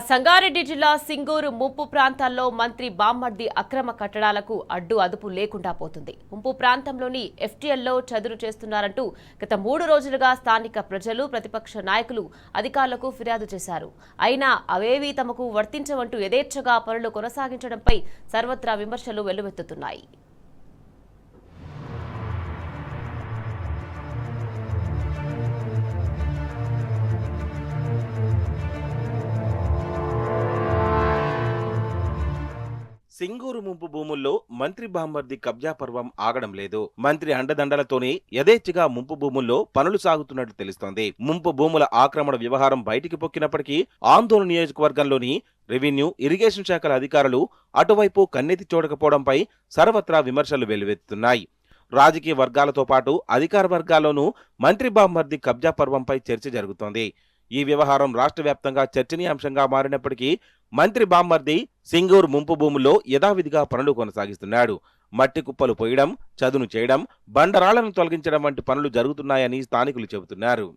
సంగారెడ్డి జిల్లా సింగూరు ముంపు ప్రాంతాల్లో మంత్రి బామ్మర్ది అక్రమ కట్టడాలకు అదుపు లేకుండా పోతుంది. ముంపు ప్రాంతంలోని ఎఫ్టీఎల్లో చదును చేస్తున్నారంటూ గత 3 రోజులుగా స్థానిక ప్రజలు, ప్రతిపక్ష నాయకులు అధికారులకు ఫిర్యాదు చేశారు. అయినా అవేవీ తమకు వర్తించవంటూ యథేచ్ఛగా పనులు కొనసాగించడంపై సర్వత్రా విమర్శలు వెల్లువెత్తుతున్నాయి. సింగూరు ముంపు భూముల్లో మంత్రి బామ్మర్ది కబ్జా పర్వం ఆగడం లేదు. మంత్రి అండదండలతోనే యథేచ్ఛగా ముంపు భూముల్లో పనులు సాగుతున్నట్లు తెలుస్తోంది. ముంపు భూముల ఆక్రమణ వ్యవహారం బయటికి పొక్కినప్పటికీ ఆందోళన నియోజకవర్గంలోని రెవెన్యూ, ఇరిగేషన్ శాఖల అధికారులు అటువైపు కన్నెత్తి చూడకపోవడంపై సర్వత్రా విమర్శలు వెల్లువెత్తుతున్నాయి. రాజకీయ వర్గాలతో పాటు అధికార వర్గాల్లోనూ మంత్రి బామ్మర్ది కబ్జా పర్వంపై చర్చ జరుగుతోంది. ఈ వ్యవహారం రాష్ట్ర వ్యాప్తంగా చర్చనీయాంశంగా మారినప్పటికీ మంత్రి బామ్మర్ది సింగూరు ముంపు భూముల్లో యథావిధిగా పనులు కొనసాగిస్తున్నాడు. మట్టి కుప్పలు పోయడం, చదును చేయడం, బండరాళ్లను తొలగించడం వంటి పనులు జరుగుతున్నాయని స్థానికులు చెబుతున్నారు.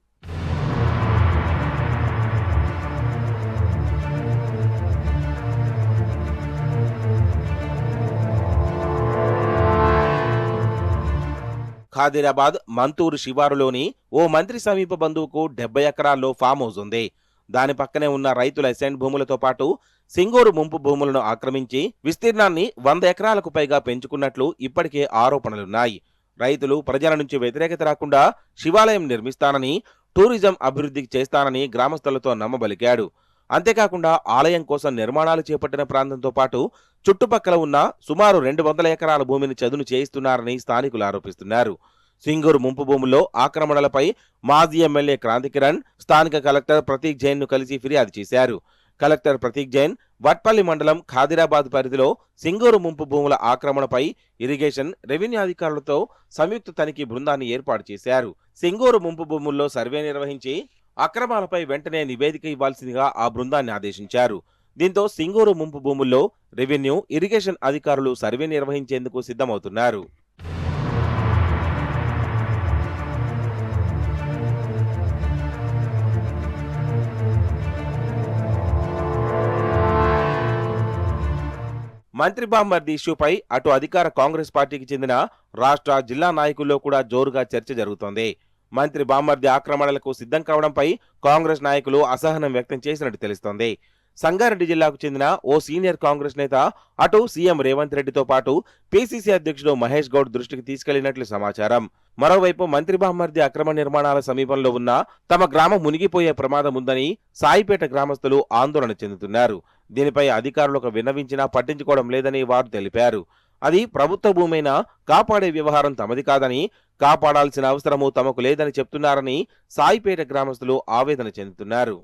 ఖాదిరాబాద్ మంతూరు శివారులోని ఓ మంత్రి సమీప బంధువుకు 70 ఎకరాల్లో ఫామ్ హౌస్ ఉంది. దాని పక్కనే ఉన్న రైతుల అసైన్ భూములతో పాటు సింగూరు ముంపు భూములను ఆక్రమించి విస్తీర్ణాన్ని 100 ఎకరాలకు పైగా పెంచుకున్నట్లు ఇప్పటికే ఆరోపణలున్నాయి. రైతులు ప్రజల నుంచి వ్యతిరేకత రాకుండా శివాలయం నిర్మిస్తానని, టూరిజం అభివృద్ధికి చేస్తానని గ్రామస్తులతో నమ్మబలికాడు. అంతేకాకుండా ఆలయం కోసం నిర్మాణాలు చేపట్టిన ప్రాంతంతో పాటు చుట్టుపక్కల ఉన్న సుమారు 200 ఎకరాల భూమిని చదును చేయిస్తున్నారని స్థానికులు ఆరోపిస్తున్నారు. సింగూరు ముంపు భూముల్లో ఆక్రమణలపై మాజీ ఎమ్మెల్యే క్రాంతికిరణ్ స్థానిక కలెక్టర్ ప్రతీక్ జైన్ ను కలిసి ఫిర్యాదు చేశారు. కలెక్టర్ ప్రతీక్ జైన్ వట్పల్లి మండలం ఖాదిరాబాద్ పరిధిలో సింగూరు ముంపు భూముల ఆక్రమణపై ఇరిగేషన్, రెవెన్యూ అధికారులతో సంయుక్త తనిఖీ బృందాన్ని ఏర్పాటు చేశారు. సింగూరు ముంపు భూముల్లో సర్వే నిర్వహించి అక్రమాలపై వెంటనే నివేదిక ఇవ్వాల్సిందిగా ఆ బృందాన్ని ఆదేశించారు. దీంతో సింగూరు ముంపు భూముల్లో రెవెన్యూ, ఇరిగేషన్ అధికారులు సర్వే నిర్వహించేందుకు సిద్ధమవుతున్నారు. మంత్రి బామ్మర్ది ఇష్యూపై అటు అధికార కాంగ్రెస్ పార్టీకి చెందిన రాష్ట్ర, జిల్లా నాయకుల్లో కూడా జోరుగా చర్చ జరుగుతోంది. మంత్రి బామ్మర్ది ఆక్రమణలకు సిద్ధం కావడంపై కాంగ్రెస్ నాయకులు అసహనం వ్యక్తం చేసినట్టు తెలుస్తోంది. సంగారెడ్డి జిల్లాకు చెందిన ఓ సీనియర్ కాంగ్రెస్ నేత అటు సీఎం రేవంత్ రెడ్డితో పాటు పీసీసీ అధ్యక్షుడు మహేష్ గౌడ్ దృష్టికి తీసుకెళ్లినట్లు సమాచారం. మరోవైపు మంత్రి బామ్మర్ది అక్రమ నిర్మాణాల సమీపంలో ఉన్న తమ గ్రామం మునిగిపోయే ప్రమాదం ఉందని సాయిపేట గ్రామస్తులు ఆందోళన చెందుతున్నారు. దీనిపై అధికారులకు విన్నవించినా పట్టించుకోవడం లేదని వారు తెలిపారు. అది ప్రభుత్వ భూమైనా కాపాడే వ్యవహారం తమది కాదని, కాపాడాల్సిన అవసరమూ తమకు లేదని చెప్తున్నారని సాయిపేట గ్రామస్తులు ఆవేదన చెందుతున్నారు.